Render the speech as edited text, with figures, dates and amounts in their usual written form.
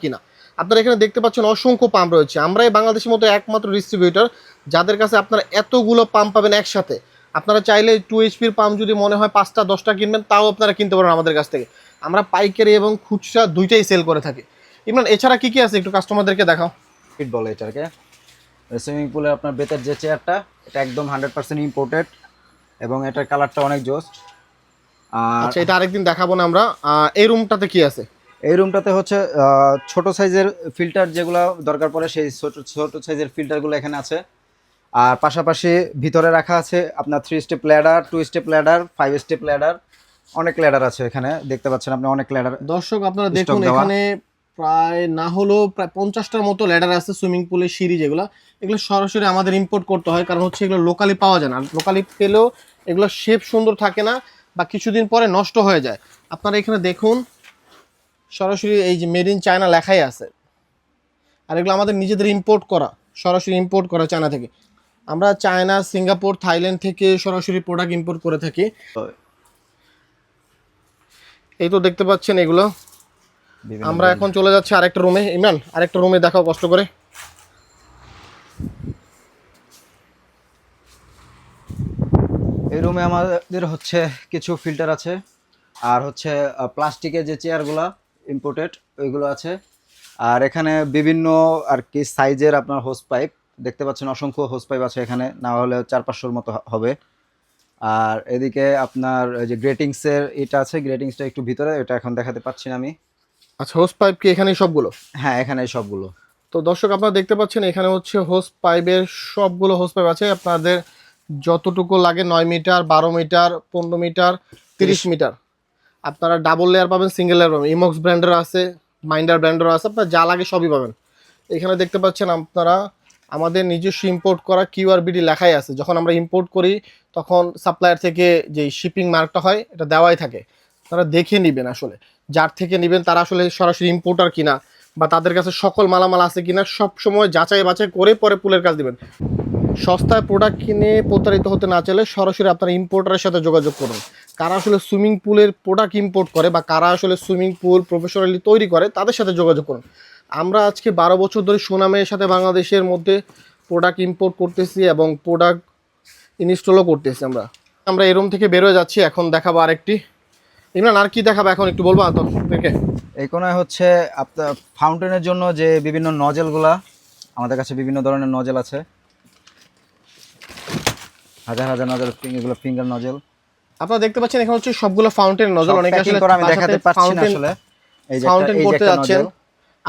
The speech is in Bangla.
কিনা। আপনারা এখানে দেখতে পাচ্ছেন অসংখ্য পাম্প রয়েছে। আমরাই বাংলাদেশের মতো একমাত্র ডিস্ট্রিবিউটর যাদের কাছে আপনারা এতগুলো পাম্প পাবেন একসাথে। আপনারা চাইলে 2 এইচপির পাম্প যদি মনে হয় 5টা 10টা কিনবেন, তাও আপনারা কিনতে পারেন আমাদের কাছ থেকে। আমরা পাইকারি এবং খুচরা দুইটাই সেল করে থাকি। ইমরান, এছাড়া কি কি আছে একটু কাস্টমারদেরকে দেখাও। ফিট বলে এটাকে। সুইমিং পুলে আপনার বেতের যে চেয়ারটা, এটা একদম 100% ইম্পোর্টেড এবং এটার কালারটা অনেক জোস। আর আচ্ছা, এটা আরেকদিন দেখাবো না আমরা। এই রুমটাতে কি আছে? এই রুমটাতে হচ্ছে ছোট সাইজের ফিল্টার যেগুলো দরকার পড়ে, সেই ছোট ছোট সাইজের ফিল্টারগুলো এখানে আছে। আর পাশাপাশি ভিতরে রাখা আছে আপনার 3 step ladder, 2 step ladder, 5 step ladder, অনেক ল্যাডার আছে এখানে। দেখতে পাচ্ছেন আপনি অনেক ল্যাডার। দর্শক আপনারা দেখুন, এখানে প্রায় না হলেও প্রায় 50টার মতো ল্যাডার আছে। সুইমিং পুলের সিঁড়ি যেগুলো, এগুলো সরাসরি আমাদের ইম্পোর্ট করতে হয়, কারণ হচ্ছে এগুলো লোকালি পাওয়া যায় না। লোকালি পেলেও এগুলো শেপ সুন্দর থাকে না বা কিছুদিন পরে নষ্ট হয়ে যায়। আপনারা এখানে দেখুন সরাসরি এই যে মেড ইন চায়না লেখাই আছে। আর এগুলো আমাদের নিজেদের ইম্পোর্ট করা, সরাসরি ইম্পোর্ট করা চায়না থেকে। আমরা চায়না, সিঙ্গাপুর, থাইল্যান্ড থেকে সরাসরি প্রোডাক্ট ইম্পোর্ট করে থাকি। এই তো দেখতে পাচ্ছেন এগুলো। আমরা এখন চলে যাচ্ছি আরেকটা রুমে। ইমরান, আরেকটা রুমে দেখাও কষ্ট করে। এই রুমে আমাদের হচ্ছে কিছু ফিল্টার আছে, আর হচ্ছে প্লাস্টিকের যে চেয়ারগুলো ইম্পোর্টেড ওইগুলো আছে। আর এখানে বিভিন্ন আর কি সাইজের আপনার হোস পাইপ দেখতে পাচ্ছেন, অসংখ্য হোস পাইপ আছে এখানে, না হলে 400-500 মতো হবে। আর এদিকে আপনার যে গ্রেটিংসের এটা আছে, গ্রেটিংসটা একটু ভিতরে, এটা এখন দেখাতে পাচ্ছি না আমি। আচ্ছা, হোস পাইপ কি এখানে সবগুলো? হ্যাঁ, এখানে সবগুলো। তো দর্শক আপনারা দেখতে পাচ্ছেন এখানে হচ্ছে হোস পাইপের সবগুলো হোস পাইপ আছে। আপনাদের যতটুকু লাগে 9 মিটার, 12 মিটার, 15 মিটার, 30 মিটার, আপনারা ডাবল লেয়ার পাবেন, সিঙ্গেল লেয়ার পাবেন। ইমক্স ব্র্যান্ডের আছে, মাইন্ডার ব্র্যান্ডের আছে, আপনার যা লাগে সবই পাবেন। এখানে দেখতে পাচ্ছেন আপনারা আমাদের নিজস্ব ইম্পোর্ট করা কিউআরবিডি লেখাই আছে। যখন আমরা ইম্পোর্ট করি তখন সাপ্লায়ার থেকে যে শিপিং মার্কটা হয় এটা দেওয়াই থাকে। তারা দেখে নেবেন আসলে যার থেকে নেবেন তারা আসলে সরাসরি ইম্পোর্টার কিনা বা তাদের কাছে সকল মালামাল আছে কিনা সব সময় যাচাই বাছাই করে পরে পুলের কাজ দিবেন। সস্তায় প্রোডাক্ট কিনে প্রতারিত হতে না চাইলে সরাসরি আপনারা ইম্পোর্টারের সাথে যোগাযোগ করুন। কারা আসলে সুইমিং পুলের প্রোডাক্ট ইম্পোর্ট করে বা কারা আসলে সুইমিং পুল প্রফেশনালি তৈরি করে তাদের সাথে যোগাযোগ করুন। আমরা আজকে 12 বছর ধরে সুনামের সাথে বাংলাদেশের মধ্যে প্রোডাক্ট ইম্পোর্ট করতেছি এবং প্রোডাক্ট ইনস্টলও করতেছি। আমরা এই রুম থেকে বেরোয় যাচ্ছি। এখন দেখাবো আরেকটি। ইমরান, আর কি দেখাবো এখন একটু বলবো দর্শকদেরকে? এই কোনায় হচ্ছে আপনার ফাউন্টেনের জন্য যে বিভিন্ন নজেলগুলা, আমাদের কাছে বিভিন্ন ধরনের নজেল আছে, হাজার হাজার নজেল, এগুলো ফিঙ্গার নজেল। আপনারা দেখতে পাচ্ছেন এখানে হচ্ছে সবগুলো ফাউন্টেন নজল। অনেকে আসলে আমি দেখাতে পাচ্ছি না আসলে। এই যে ফাউন্টেন করতে একটা যাচ্ছেন, নজেল,